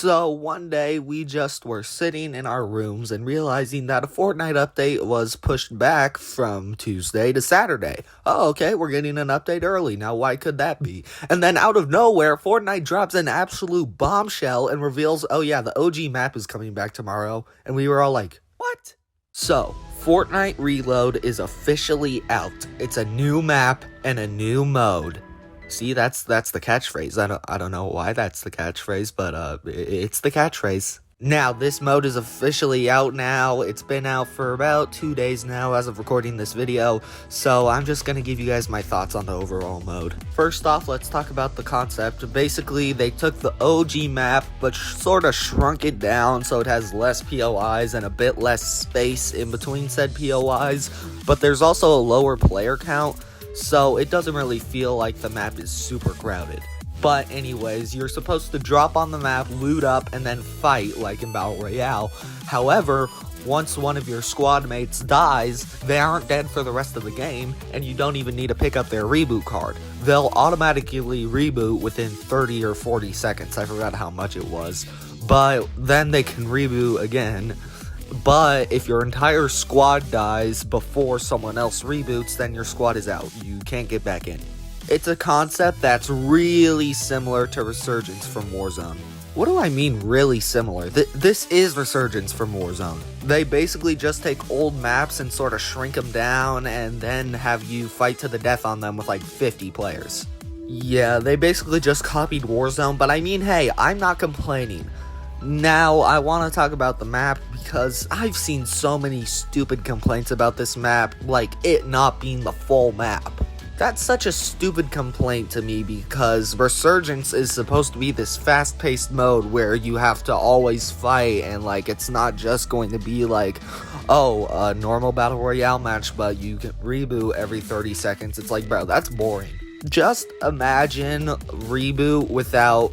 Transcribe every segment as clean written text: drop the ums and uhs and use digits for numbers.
So one day we just were sitting in our rooms and realizing that a Fortnite update was pushed back from Tuesday to Saturday. Oh, okay, we're getting an update early. Now why could that be? And then out of nowhere, Fortnite drops an absolute bombshell and reveals, oh yeah, the OG map is coming back tomorrow. And we were all like, what? So, Fortnite Reload is officially out. It's a new map and a new mode. See, that's the catchphrase. I don't know why that's the catchphrase, but it's the catchphrase. Now, this mode is officially out now. It's been out for about 2 days now as of recording this video, so I'm just gonna give you guys my thoughts on the overall mode. First off, let's talk about the concept. Basically, they took the OG map, but sort of shrunk it down so it has less POIs and a bit less space in between said POIs, but there's also a lower player count, so it doesn't really feel like the map is super crowded. But anyways, you're supposed to drop on the map, loot up, and then fight like in Battle Royale. However, once one of your squad mates dies, they aren't dead for the rest of the game, and you don't even need to pick up their reboot card. They'll automatically reboot within 30 or 40 seconds, I forgot how much it was, but then they can reboot again. But if your entire squad dies before someone else reboots, then your squad is out. You can't get back in. It's a concept that's really similar to Resurgence from Warzone. What do I mean really similar? This is Resurgence from Warzone. They basically just take old maps and sort of shrink them down and then have you fight to the death on them with like 50 players. Yeah, they basically just copied Warzone, but I mean, hey, I'm not complaining. Now, I want to talk about the map because I've seen so many stupid complaints about this map, like it not being the full map. That's such a stupid complaint to me because Resurgence is supposed to be this fast-paced mode where you have to always fight and like it's not just going to be like, oh, a normal Battle Royale match but you can reboot every 30 seconds. It's like, bro, that's boring. Just imagine reboot without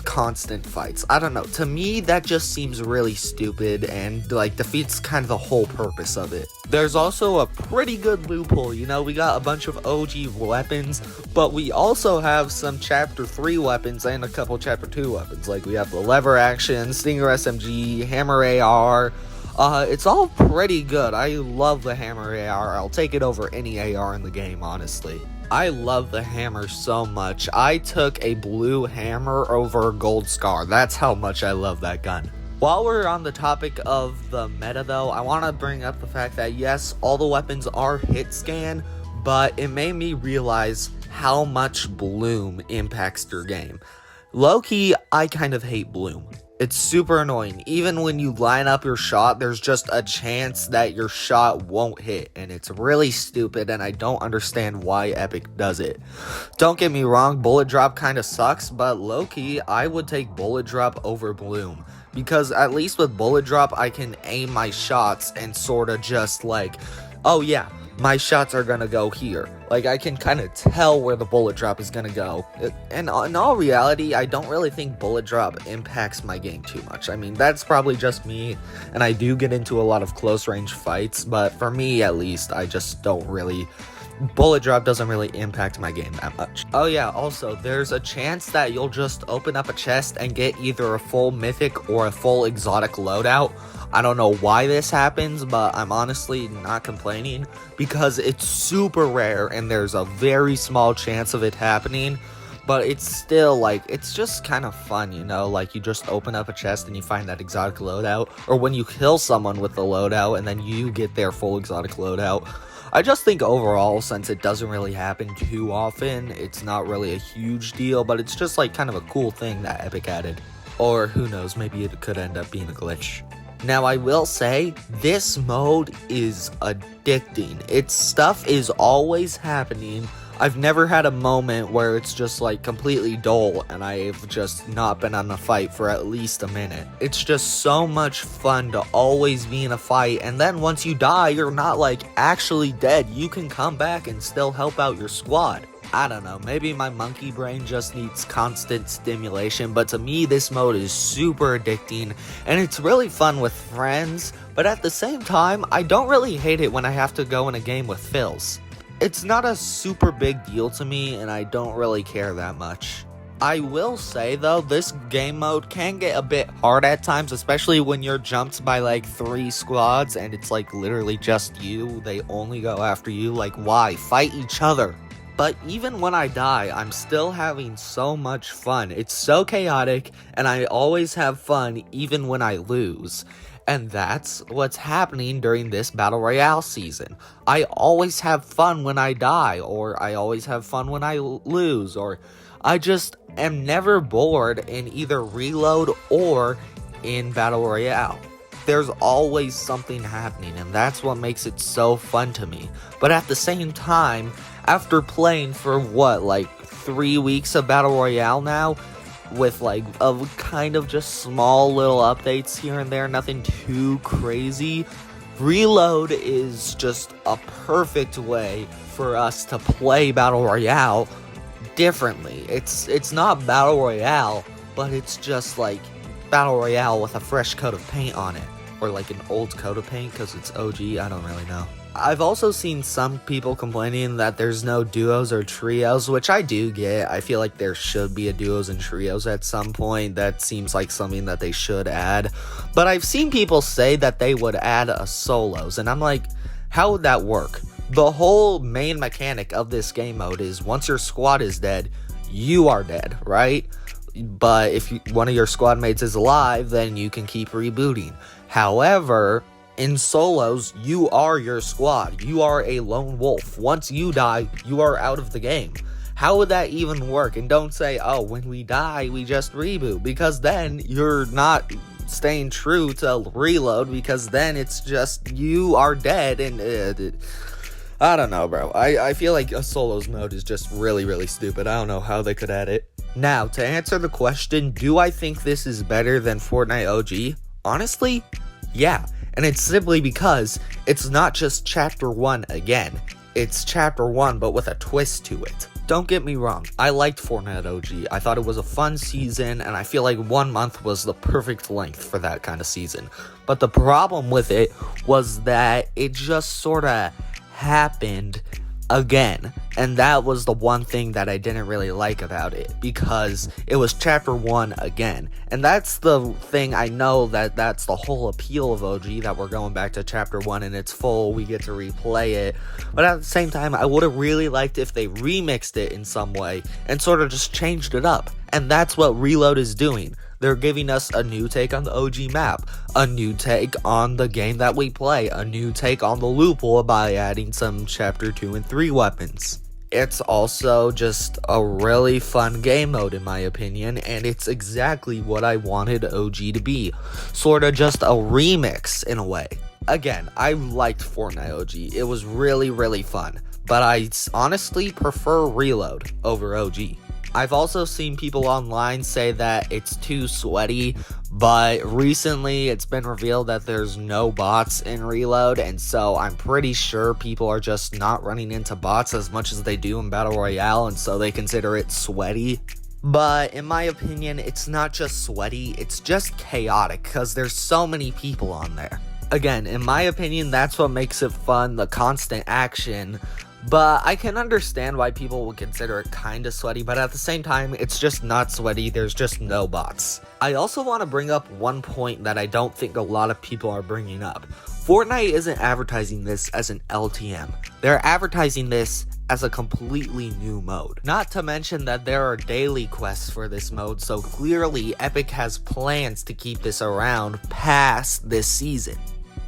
constant fights. I don't know. To me, that just seems really stupid and like defeats kind of the whole purpose of it. There's also a pretty good loophole. You know, we got a bunch of OG weapons, but we also have some Chapter 3 weapons and a couple Chapter 2 weapons. Like we have the lever action, Stinger SMG, Hammer AR. It's all pretty good. I love the Hammer AR. I'll take it over any AR in the game, honestly. I love the hammer so much. I took a blue hammer over a gold scar. That's how much I love that gun. While we're on the topic of the meta though, I want to bring up the fact that yes, all the weapons are hit scan, but it made me realize how much bloom impacts your game. Low-key, I kind of hate bloom. It's super annoying. Even when you line up your shot, there's just a chance that your shot won't hit, and it's really stupid, and I don't understand why Epic does it. Don't get me wrong, bullet drop kind of sucks, but low-key, I would take bullet drop over bloom, because at least with bullet drop, I can aim my shots and sort of just like, oh yeah, my shots are gonna go here. Like, I can kind of tell where the bullet drop is gonna go. And in all reality, I don't really think bullet drop impacts my game too much. I mean, that's probably just me, and I do get into a lot of close range fights, but for me at least, I just don't really... Bullet drop doesn't really impact my game that much. Oh yeah, also, there's a chance that you'll just open up a chest and get either a full mythic or a full exotic loadout. I don't know why this happens, but I'm honestly not complaining because it's super rare and there's a very small chance of it happening. But it's still like, it's just kind of fun, you know, like you just open up a chest and you find that exotic loadout, or when you kill someone with the loadout and then you get their full exotic loadout. I just think overall, since it doesn't really happen too often, it's not really a huge deal, but it's just like kind of a cool thing that Epic added. Or who knows, maybe it could end up being a glitch. Now, I will say, this mode is addicting. Its stuff is always happening. I've never had a moment where it's just like completely dull and I've just not been on a fight for at least a minute. It's just so much fun to always be in a fight, and then once you die, you're not like actually dead. You can come back and still help out your squad. I don't know, maybe my monkey brain just needs constant stimulation, but to me this mode is super addicting and it's really fun with friends, but at the same time, I don't really hate it when I have to go in a game with Phils. It's not a super big deal to me and I don't really care that much. I will say though, this game mode can get a bit hard at times, especially when you're jumped by like 3 squads and it's like literally just you. They only go after you. Like, why? Fight each other. But even when I die, I'm still having so much fun. It's so chaotic, and I always have fun even when I lose. And that's what's happening during this Battle Royale season. I always have fun when I die, or I always have fun when I lose, or I just am never bored in either Reload or in Battle Royale. There's always something happening, and that's what makes it so fun to me. But at the same time, after playing for like 3 weeks of Battle Royale now, with like a kind of just small little updates here and there, nothing too crazy, Reload is just a perfect way for us to play Battle Royale differently. It's not Battle Royale, but it's just like Battle Royale with a fresh coat of paint on it, or like an old coat of paint because it's OG. I don't really know. I've also seen some people complaining that there's no duos or trios, which I do get. I feel like there should be a duos and trios at some point. That seems like something that they should add. But I've seen people say that they would add a solos, and I'm like, how would that work? The whole main mechanic of this game mode is once your squad is dead, you are dead, right? But if one of your squad mates is alive, then you can keep rebooting. However, in solos, you are your squad. You are a lone wolf. Once you die, you are out of the game. How would that even work? And don't say, oh, when we die, we just reboot. Because then you're not staying true to Reload, because then it's just you are dead. And I don't know, bro. I feel like a solos mode is just really, really stupid. I don't know how they could add it. Now, to answer the question, do I think this is better than Fortnite OG? Honestly, yeah. And it's simply because it's not just Chapter 1 again. It's Chapter 1, but with a twist to it. Don't get me wrong, I liked Fortnite OG. I thought it was a fun season, and I feel like 1 month was the perfect length for that kind of season. But the problem with it was that it just sort of happened again, and that was the one thing that I didn't really like about it, because it was Chapter 1 again. And that's the thing, I know that's the whole appeal of OG, that we're going back to Chapter 1 and it's full, we get to replay it. But at the same time, I would have really liked if they remixed it in some way and sort of just changed it up. And that's what Reload is doing. They're giving us a new take on the OG map, a new take on the game that we play, a new take on the loophole by adding some Chapter 2 and 3 weapons. It's also just a really fun game mode in my opinion, and it's exactly what I wanted OG to be. Sort of just a remix in a way. Again, I liked Fortnite OG. It was really, really fun, but I honestly prefer Reload over OG. I've also seen people online say that it's too sweaty, but recently it's been revealed that there's no bots in Reload, and so I'm pretty sure people are just not running into bots as much as they do in Battle Royale, and so they consider it sweaty. But in my opinion, it's not just sweaty, it's just chaotic, because there's so many people on there. Again, in my opinion, that's what makes it fun, the constant action. But I can understand why people would consider it kind of sweaty, but at the same time, it's just not sweaty, there's just no bots. I also want to bring up one point that I don't think a lot of people are bringing up. Fortnite isn't advertising this as an LTM. They're advertising this as a completely new mode. Not to mention that there are daily quests for this mode, so clearly Epic has plans to keep this around past this season.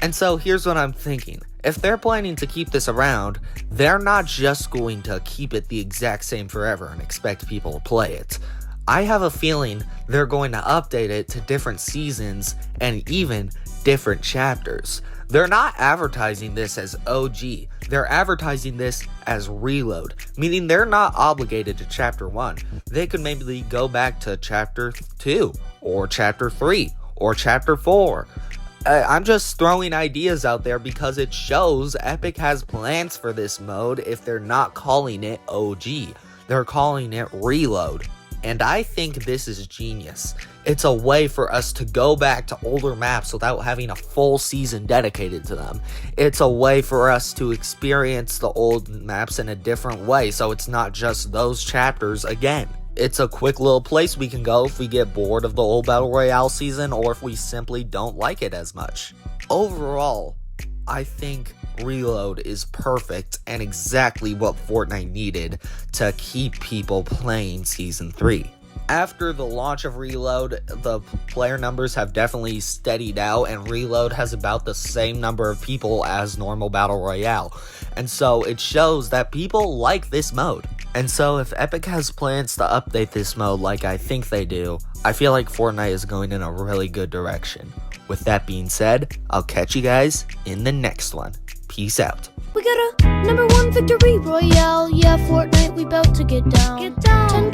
And so here's what I'm thinking. If they're planning to keep this around, they're not just going to keep it the exact same forever and expect people to play it. I have a feeling they're going to update it to different seasons and even different chapters. They're not advertising this as OG, they're advertising this as Reload, meaning they're not obligated to Chapter 1. They could maybe go back to Chapter 2, or Chapter 3, or Chapter 4. I'm just throwing ideas out there because it shows Epic has plans for this mode if they're not calling it OG. They're calling it Reload. And I think this is genius. It's a way for us to go back to older maps without having a full season dedicated to them. It's a way for us to experience the old maps in a different way, so it's not just those chapters again. it's a quick little place we can go if we get bored of the old Battle Royale season or if we simply don't like it as much. Overall, I think Reload is perfect and exactly what Fortnite needed to keep people playing Season 3. After the launch of Reload, the player numbers have definitely steadied out, and Reload has about the same number of people as normal Battle Royale. And so it shows that people like this mode. And so if Epic has plans to update this mode like I think they do, I feel like Fortnite is going in a really good direction. With that being said, I'll catch you guys in the next one. Peace out. We got a #1 victory royale. Yeah, Fortnite, we bout to get down. 10